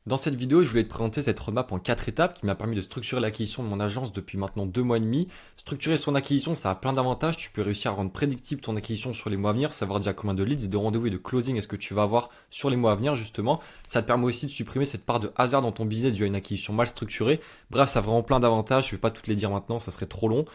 Dans cette vidéo, je voulais te présenter cette roadmap en 4 étapes qui m'a permis de structurer l'acquisition de mon agence depuis maintenant 2 mois et demi. Structurer son acquisition, ça a plein d'avantages. Tu peux réussir à rendre prédictible ton acquisition sur les mois à venir, savoir déjà combien de leads, de rendez-vous et de closing est-ce que tu vas avoir sur les mois à venir justement. Ça te permet aussi de supprimer cette part de hasard dans ton business dû à une acquisition mal structurée. Bref, ça a vraiment plein d'avantages. Je vais pas toutes les dire maintenant, ça serait trop long.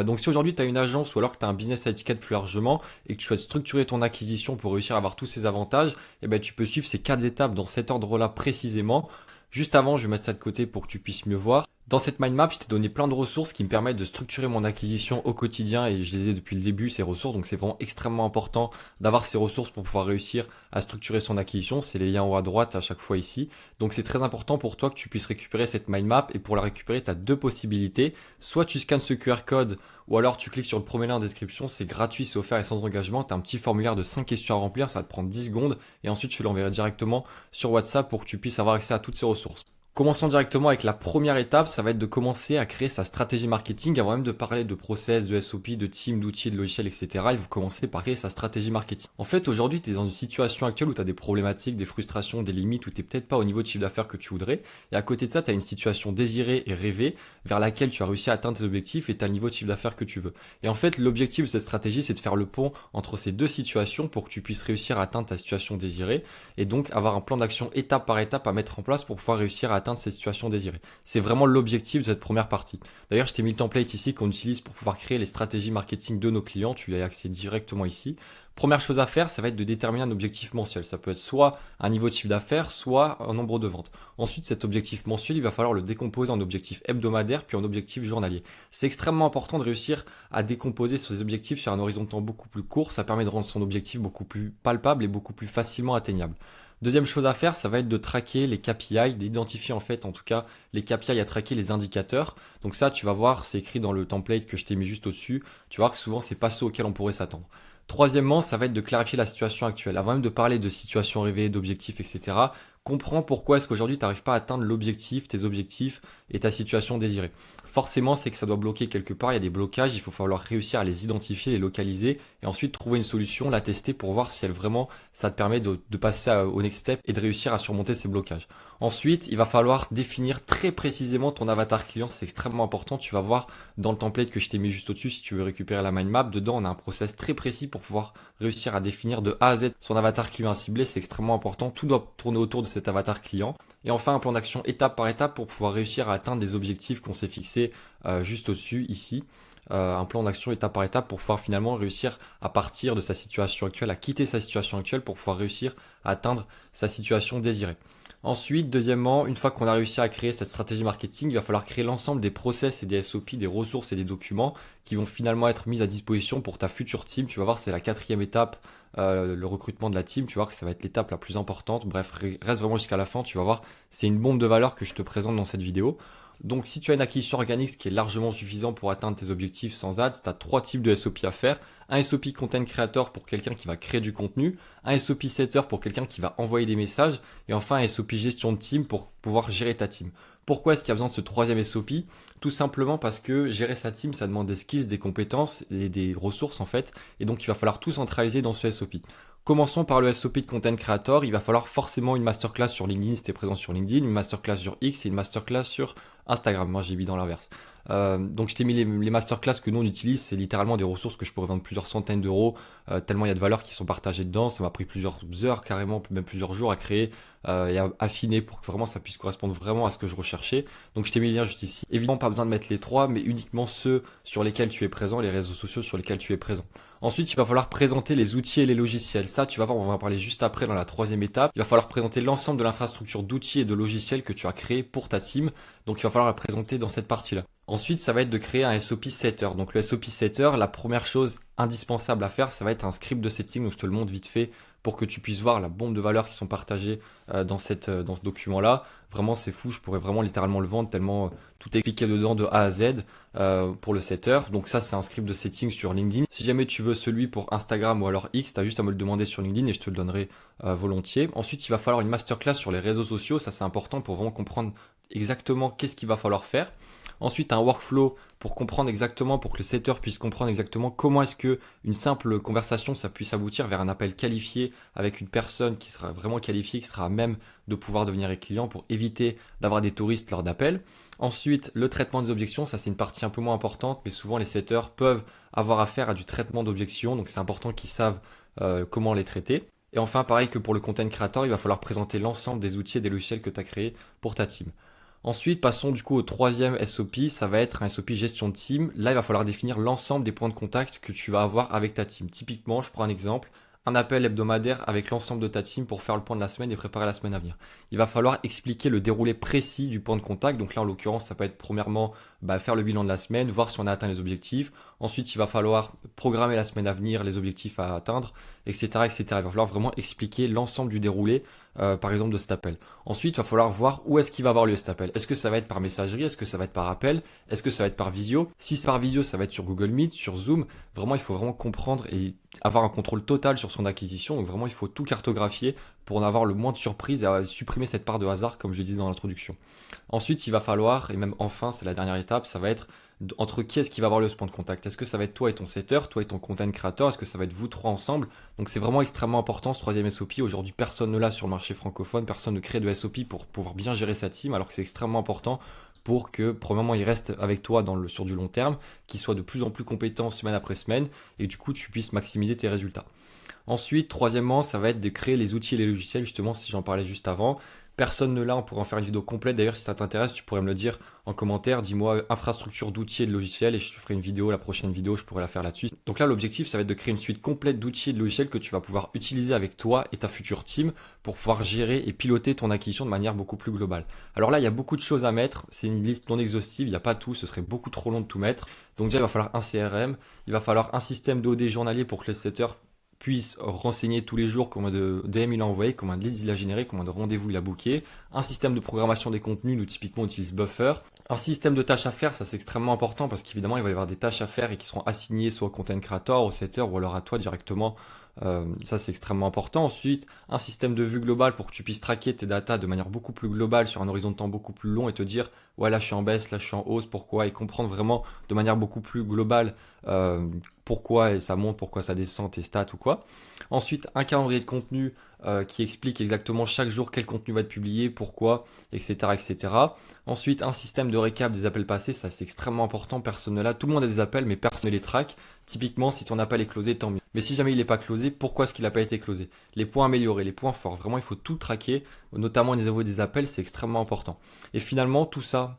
Donc si aujourd'hui tu as une agence ou alors que tu as un business à étiquette plus largement et que tu souhaites structurer ton acquisition pour réussir à avoir tous ces avantages, tu peux suivre ces 4 étapes dans cet ordre-là précisément. Juste avant, je vais mettre ça de côté pour que tu puisses mieux voir. Dans cette mind map, je t'ai donné plein de ressources qui me permettent de structurer mon acquisition au quotidien et je les ai depuis le début, ces ressources. Donc c'est vraiment extrêmement important d'avoir ces ressources pour pouvoir réussir à structurer son acquisition. C'est les liens en haut à droite à chaque fois ici. Donc c'est très important pour toi que tu puisses récupérer cette mind map et pour la récupérer, tu as 2 possibilités. Soit tu scannes ce QR code ou alors tu cliques sur le premier lien en description. C'est gratuit, c'est offert et sans engagement. Tu as un petit formulaire de 5 questions à remplir, ça va te prendre 10 secondes et ensuite je te l'enverrai directement sur WhatsApp pour que tu puisses avoir accès à toutes ces ressources. Commençons directement avec la première étape, ça va être de commencer à créer sa stratégie marketing. Avant même de parler de process, de SOP, de team, d'outils, de logiciels, etc. Il faut commencer par créer sa stratégie marketing. En fait, aujourd'hui, tu es dans une situation actuelle où tu as des problématiques, des frustrations, des limites, où tu n'es peut-être pas au niveau de chiffre d'affaires que tu voudrais. Et à côté de ça, tu as une situation désirée et rêvée vers laquelle tu as réussi à atteindre tes objectifs et tu as le niveau de chiffre d'affaires que tu veux. Et en fait, l'objectif de cette stratégie, c'est de faire le pont entre ces deux situations pour que tu puisses réussir à atteindre ta situation désirée et donc avoir un plan d'action étape par étape à mettre en place pour pouvoir réussir à atteindre cette situation désirée. C'est vraiment l'objectif de cette première partie. D'ailleurs, je t'ai mis le template ici qu'on utilise pour pouvoir créer les stratégies marketing de nos clients. Tu y as accès directement ici. Première chose à faire, ça va être de déterminer un objectif mensuel. Ça peut être soit un niveau de chiffre d'affaires, soit un nombre de ventes. Ensuite, cet objectif mensuel, il va falloir le décomposer en objectif hebdomadaire, puis en objectif journalier. C'est extrêmement important de réussir à décomposer ces objectifs sur un horizon de temps beaucoup plus court. Ça permet de rendre son objectif beaucoup plus palpable et beaucoup plus facilement atteignable. Deuxième chose à faire, ça va être de traquer les KPI, d'identifier en fait en tout cas les KPI à traquer, les indicateurs. Donc ça, tu vas voir, c'est écrit dans le template que je t'ai mis juste au-dessus. Tu vas voir que souvent, c'est pas ceux auxquels on pourrait s'attendre. Troisièmement, ça va être de clarifier la situation actuelle. Avant même de parler de situation rêvée, d'objectifs, etc., comprends pourquoi est-ce qu'aujourd'hui tu n'arrives pas à atteindre l'objectif, tes objectifs et ta situation désirée. Forcément, c'est que ça doit bloquer quelque part, il y a des blocages, il faut falloir réussir à les identifier, les localiser et ensuite trouver une solution, la tester pour voir si elle vraiment, ça te permet de passer au next step et de réussir à surmonter ces blocages. Ensuite, il va falloir définir très précisément ton avatar client, c'est extrêmement important. Tu vas voir dans le template que je t'ai mis juste au-dessus, si tu veux récupérer la mind map, dedans on a un process très précis pour pouvoir réussir à définir de A à Z son avatar client à cibler, c'est extrêmement important. Tout doit tourner autour de cet avatar client. Et enfin, un plan d'action étape par étape pour pouvoir réussir à atteindre des objectifs qu'on s'est fixés juste au-dessus ici. Un plan d'action étape par étape pour pouvoir finalement réussir à partir de sa situation actuelle, à quitter sa situation actuelle pour pouvoir réussir à atteindre sa situation désirée. Ensuite, deuxièmement, une fois qu'on a réussi à créer cette stratégie marketing, il va falloir créer l'ensemble des process et des SOP, des ressources et des documents qui vont finalement être mis à disposition pour ta future team. Tu vas voir, c'est la 4e étape, le recrutement de la team. Tu vas voir que ça va être l'étape la plus importante. Bref, reste vraiment jusqu'à la fin. Tu vas voir, c'est une bombe de valeur que je te présente dans cette vidéo. Donc, si tu as une acquisition organique, ce qui est largement suffisant pour atteindre tes objectifs sans ads, tu as 3 types de SOP à faire. Un SOP Content Creator pour quelqu'un qui va créer du contenu, un SOP Setter pour quelqu'un qui va envoyer des messages, et enfin un SOP Gestion de team pour pouvoir gérer ta team. Pourquoi est-ce qu'il y a besoin de ce 3e SOP? Tout simplement parce que gérer sa team, ça demande des skills, des compétences et des ressources en fait, et donc il va falloir tout centraliser dans ce SOP. Commençons par le SOP de Content Creator. Il va falloir forcément une masterclass sur LinkedIn si tu es présent sur LinkedIn, une masterclass sur X et une masterclass sur Instagram. Moi, j'ai mis dans l'inverse. Donc, je t'ai mis les masterclass que nous on utilise. C'est littéralement des ressources que je pourrais vendre plusieurs centaines d'euros, tellement il y a de valeurs qui sont partagées dedans. Ça m'a pris plusieurs heures, carrément, même plusieurs jours à créer et à affiner pour que vraiment ça puisse correspondre vraiment à ce que je recherchais. Donc, je t'ai mis le lien juste ici. Évidemment, pas besoin de mettre les 3, mais uniquement ceux sur lesquels tu es présent, les réseaux sociaux sur lesquels tu es présent. Ensuite, il va falloir présenter les outils et les logiciels. Ça, tu vas voir, on va en parler juste après dans la 3e étape. Il va falloir présenter l'ensemble de l'infrastructure d'outils et de logiciels que tu as créé pour ta team. Donc, il va falloir la présenter dans cette partie-là. Ensuite, ça va être de créer un SOP Setter. Donc, le SOP Setter, la première chose indispensable à faire, ça va être un script de setting. Donc, je te le montre vite fait pour que tu puisses voir la bombe de valeurs qui sont partagées dans ce document-là. Vraiment, c'est fou. Je pourrais vraiment littéralement le vendre tellement tout est expliqué dedans de A à Z pour le setter. Donc ça, c'est un script de setting sur LinkedIn. Si jamais tu veux celui pour Instagram ou alors X, tu as juste à me le demander sur LinkedIn et je te le donnerai volontiers. Ensuite, il va falloir une masterclass sur les réseaux sociaux. Ça, c'est important pour vraiment comprendre exactement qu'est-ce qu'il va falloir faire. Ensuite, un workflow pour comprendre exactement, pour que le setter puisse comprendre exactement comment est-ce que une simple conversation, ça puisse aboutir vers un appel qualifié avec une personne qui sera vraiment qualifiée, qui sera à même de pouvoir devenir client pour éviter d'avoir des touristes lors d'appels. Ensuite, le traitement des objections, ça c'est une partie un peu moins importante, mais souvent les setters peuvent avoir affaire à du traitement d'objections, donc c'est important qu'ils savent comment les traiter. Et enfin, pareil que pour le content creator, il va falloir présenter l'ensemble des outils et des logiciels que tu as créés pour ta team. Ensuite, passons du coup au troisième SOP, ça va être un SOP gestion de team. Là, il va falloir définir l'ensemble des points de contact que tu vas avoir avec ta team. Typiquement, je prends un exemple, un appel hebdomadaire avec l'ensemble de ta team pour faire le point de la semaine et préparer la semaine à venir. Il va falloir expliquer le déroulé précis du point de contact. Donc là, en l'occurrence, ça peut être premièrement faire le bilan de la semaine, voir si on a atteint les objectifs. Ensuite, il va falloir programmer la semaine à venir, les objectifs à atteindre, etc., etc. Il va falloir vraiment expliquer l'ensemble du déroulé, par exemple, de cet appel. Ensuite, il va falloir voir où est-ce qu'il va avoir lieu cet appel. Est-ce que ça va être par messagerie? Est-ce que ça va être par appel? Est-ce que ça va être par visio? Si c'est par visio, ça va être sur Google Meet, sur Zoom. Vraiment, il faut vraiment comprendre et avoir un contrôle total sur son acquisition. Donc vraiment, il faut tout cartographier pour en avoir le moins de surprises et supprimer cette part de hasard, comme je disais dans l'introduction. Ensuite, il va falloir, et même enfin, c'est la dernière étape, ça va être entre qui est-ce qui va avoir le point de contact. Est-ce que ça va être toi et ton setter, toi et ton content creator? Est-ce que ça va être vous trois ensemble? Donc c'est vraiment extrêmement important ce troisième SOP. Aujourd'hui, personne ne l'a sur le marché francophone, personne ne crée de SOP pour pouvoir bien gérer sa team, alors que c'est extrêmement important pour que, premièrement, il reste avec toi sur du long terme, qu'il soit de plus en plus compétent semaine après semaine, et du coup, tu puisses maximiser tes résultats. Ensuite, troisièmement, ça va être de créer les outils et les logiciels, justement, si j'en parlais juste avant. Personne ne l'a, on pourrait en faire une vidéo complète. D'ailleurs, si ça t'intéresse, tu pourrais me le dire en commentaire. Dis-moi infrastructure d'outils et de logiciels et je te ferai une vidéo, la prochaine vidéo, je pourrais la faire là-dessus. Donc là, l'objectif, ça va être de créer une suite complète d'outils et de logiciels que tu vas pouvoir utiliser avec toi et ta future team pour pouvoir gérer et piloter ton acquisition de manière beaucoup plus globale. Alors là, il y a beaucoup de choses à mettre. C'est une liste non exhaustive, il n'y a pas tout, ce serait beaucoup trop long de tout mettre. Donc déjà, il va falloir un CRM, il va falloir un système d'OD journalier pour que le setter puisse renseigner tous les jours combien de DM il a envoyé, combien de leads il a généré, combien de rendez-vous il a booké, un système de programmation des contenus, nous typiquement on utilise Buffer, un système de tâches à faire, ça c'est extrêmement important parce qu'évidemment il va y avoir des tâches à faire et qui seront assignées soit au content creator, au setter ou alors à toi directement. Ça c'est extrêmement important. Ensuite, un système de vue globale pour que tu puisses traquer tes datas de manière beaucoup plus globale sur un horizon de temps beaucoup plus long et te dire ouais là je suis en baisse, là je suis en hausse, pourquoi, et comprendre vraiment de manière beaucoup plus globale pourquoi ça monte, pourquoi ça descend, tes stats ou quoi. Ensuite, un calendrier de contenu qui explique exactement chaque jour quel contenu va être publié, pourquoi, etc., etc. Ensuite, un système de récap des appels passés, ça c'est extrêmement important, personne ne l'a, tout le monde a des appels mais personne ne les traque. Typiquement, si ton appel est closé, tant mieux. Mais si jamais il n'est pas closé, pourquoi est-ce qu'il n'a pas été closé? Les points améliorés, les points forts, vraiment il faut tout traquer, notamment au niveau des appels, c'est extrêmement important. Et finalement, tout ça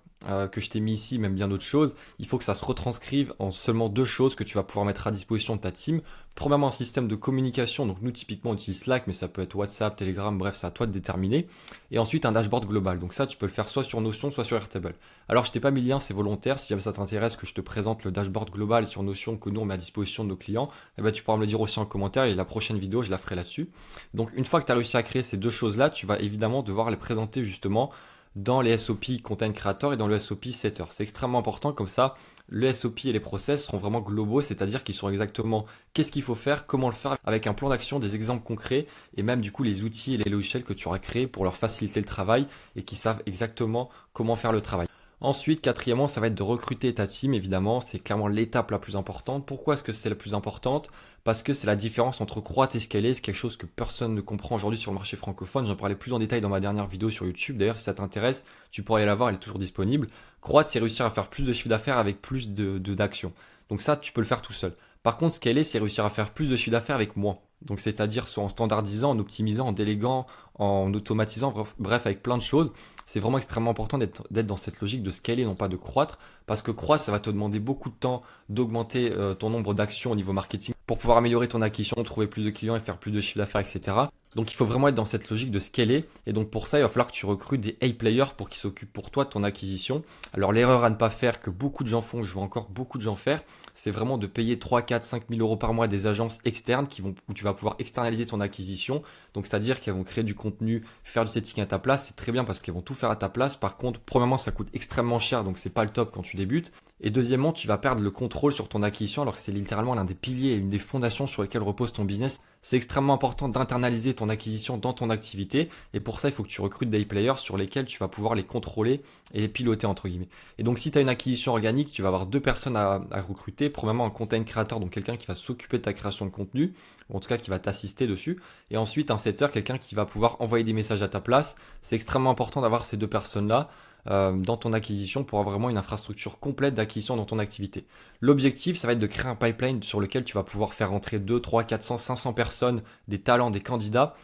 que je t'ai mis ici, même bien d'autres choses, il faut que ça se retranscrive en seulement deux choses que tu vas pouvoir mettre à disposition de ta team. Premièrement, un système de communication, donc nous typiquement on utilise Slack, mais ça peut être WhatsApp, Telegram, bref, c'est à toi de déterminer. Et ensuite un dashboard global, donc ça tu peux le faire soit sur Notion, soit sur Airtable. Alors je t'ai pas mis le lien, c'est volontaire, si jamais ça t'intéresse que je te présente le dashboard global sur Notion que nous on met à disposition de nos clients, eh ben, tu pourras me le dire aussi en commentaire et la prochaine vidéo je la ferai là-dessus. Donc une fois que tu as réussi à créer ces deux choses-là, tu vas évidemment devoir les présenter justement dans les SOP Content Creator et dans le SOP Setter. C'est extrêmement important, comme ça, le SOP et les process seront vraiment globaux, c'est-à-dire qu'ils sauront exactement qu'est-ce qu'il faut faire, comment le faire, avec un plan d'action, des exemples concrets, et même du coup les outils et les logiciels que tu auras créés pour leur faciliter le travail et qui savent exactement comment faire le travail. Ensuite, quatrièmement, ça va être de recruter ta team, évidemment, c'est clairement l'étape la plus importante. Pourquoi est-ce que c'est la plus importante? Parce que c'est la différence entre croître et scaler, c'est quelque chose que personne ne comprend aujourd'hui sur le marché francophone. J'en parlais plus en détail dans ma dernière vidéo sur YouTube. D'ailleurs, si ça t'intéresse, tu pourras aller la voir, elle est toujours disponible. Croître, c'est réussir à faire plus de chiffre d'affaires avec plus d'actions. Donc ça, tu peux le faire tout seul. Par contre, scaler, c'est réussir à faire plus de chiffre d'affaires avec moins. Donc c'est-à-dire soit en standardisant, en optimisant, en déléguant, en automatisant, bref, avec plein de choses. C'est vraiment extrêmement important d'être dans cette logique de scaler, non pas de croître, parce que croître, ça va te demander beaucoup de temps d'augmenter ton nombre d'actions au niveau marketing pour pouvoir améliorer ton acquisition, trouver plus de clients et faire plus de chiffre d'affaires, etc. Donc il faut vraiment être dans cette logique de scaler, et donc pour ça il va falloir que tu recrutes des A-players pour qu'ils s'occupent pour toi de ton acquisition. Alors l'erreur à ne pas faire, que beaucoup de gens font, que je vois encore beaucoup de gens faire, c'est vraiment de payer 3, 4, 5 000 euros par mois à des agences externes où tu vas pouvoir externaliser ton acquisition. Donc c'est-à-dire qu'elles vont créer du contenu, faire du setting à ta place, c'est très bien parce qu'elles vont tout faire à ta place. Par contre, premièrement ça coûte extrêmement cher, donc c'est pas le top quand tu débutes. Et deuxièmement, tu vas perdre le contrôle sur ton acquisition alors que c'est littéralement l'un des piliers et une des fondations sur lesquelles repose ton business. C'est extrêmement important d'internaliser ton acquisition dans ton activité et pour ça, il faut que tu recrutes des players sur lesquels tu vas pouvoir les contrôler et les piloter entre guillemets. Et donc si tu as une acquisition organique, tu vas avoir deux personnes à recruter. Premièrement, un content creator, donc quelqu'un qui va s'occuper de ta création de contenu, ou en tout cas qui va t'assister dessus. Et ensuite un setter, quelqu'un qui va pouvoir envoyer des messages à ta place. C'est extrêmement important d'avoir ces deux personnes-là dans ton acquisition pour avoir vraiment une infrastructure complète d'acquisition dans ton activité. L'objectif, ça va être de créer un pipeline sur lequel tu vas pouvoir faire rentrer 2, 3, 400, 500 personnes, des talents, des candidats,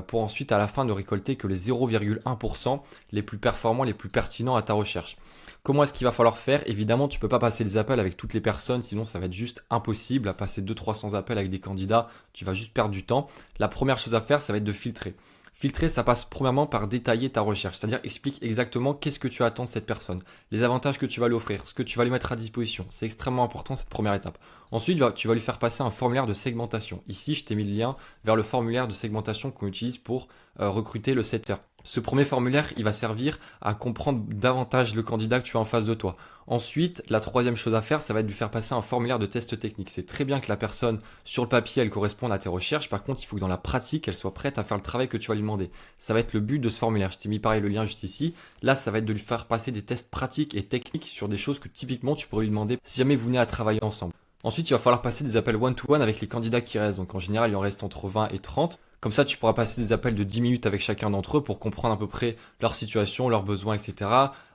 pour ensuite à la fin ne récolter que les 0,1% les plus performants, les plus pertinents à ta recherche. Comment est-ce qu'il va falloir faire? Évidemment, tu peux pas passer les appels avec toutes les personnes, sinon ça va être juste impossible. À passer 200-300 appels avec des candidats, tu vas juste perdre du temps. La première chose à faire, ça va être de filtrer. Filtrer, ça passe premièrement par détailler ta recherche, c'est-à-dire explique exactement qu'est-ce que tu attends de cette personne, les avantages que tu vas lui offrir, ce que tu vas lui mettre à disposition. C'est extrêmement important cette première étape. Ensuite, tu vas lui faire passer un formulaire de segmentation. Ici, je t'ai mis le lien vers le formulaire de segmentation qu'on utilise pour recruter le setter. Ce premier formulaire, il va servir à comprendre davantage le candidat que tu as en face de toi. Ensuite, la troisième chose à faire, ça va être de lui faire passer un formulaire de test technique. C'est très bien que la personne, sur le papier, elle corresponde à tes recherches. Par contre, il faut que dans la pratique, elle soit prête à faire le travail que tu vas lui demander. Ça va être le but de ce formulaire. Je t'ai mis pareil le lien juste ici. Là, ça va être de lui faire passer des tests pratiques et techniques sur des choses que typiquement tu pourrais lui demander si jamais vous venez à travailler ensemble. Ensuite, il va falloir passer des appels one-to-one avec les candidats qui restent. Donc en général, il en reste entre 20 et 30. Comme ça, tu pourras passer des appels de 10 minutes avec chacun d'entre eux pour comprendre à peu près leur situation, leurs besoins, etc.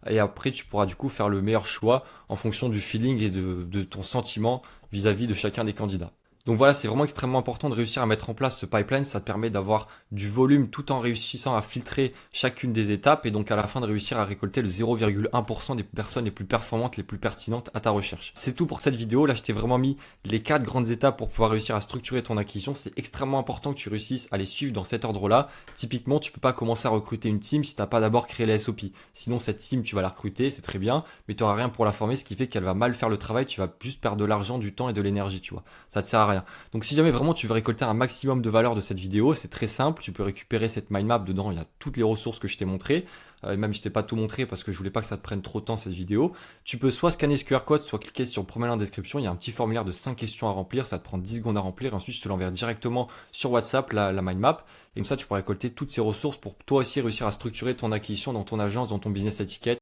Et après, tu pourras du coup faire le meilleur choix en fonction du feeling et de ton sentiment vis-à-vis de chacun des candidats. Donc voilà, c'est vraiment extrêmement important de réussir à mettre en place ce pipeline. Ça te permet d'avoir du volume tout en réussissant à filtrer chacune des étapes et donc à la fin de réussir à récolter le 0,1% des personnes les plus performantes, les plus pertinentes à ta recherche. C'est tout pour cette vidéo. Là, je t'ai vraiment mis les 4 grandes étapes pour pouvoir réussir à structurer ton acquisition. C'est extrêmement important que tu réussisses à les suivre dans cet ordre-là. Typiquement, tu peux pas commencer à recruter une team si tu n'as pas d'abord créé les SOP. Sinon, cette team, tu vas la recruter, c'est très bien, mais tu n'auras rien pour la former, ce qui fait qu'elle va mal faire le travail. Tu vas juste perdre de l'argent, du temps et de l'énergie, tu vois. Ça te sert à rien. Donc si jamais vraiment tu veux récolter un maximum de valeur de cette vidéo, c'est très simple, tu peux récupérer cette mind map, dedans il y a toutes les ressources que je t'ai montrées, et même je t'ai pas tout montré parce que je voulais pas que ça te prenne trop de temps cette vidéo. Tu peux soit scanner ce QR code, soit cliquer sur le premier lien en description, il y a un petit formulaire de 5 questions à remplir, ça te prend 10 secondes à remplir, et ensuite je te l'enverrai directement sur WhatsApp, la mind map, et comme ça tu pourras récolter toutes ces ressources pour toi aussi réussir à structurer ton acquisition dans ton agence, dans ton business à étiquette,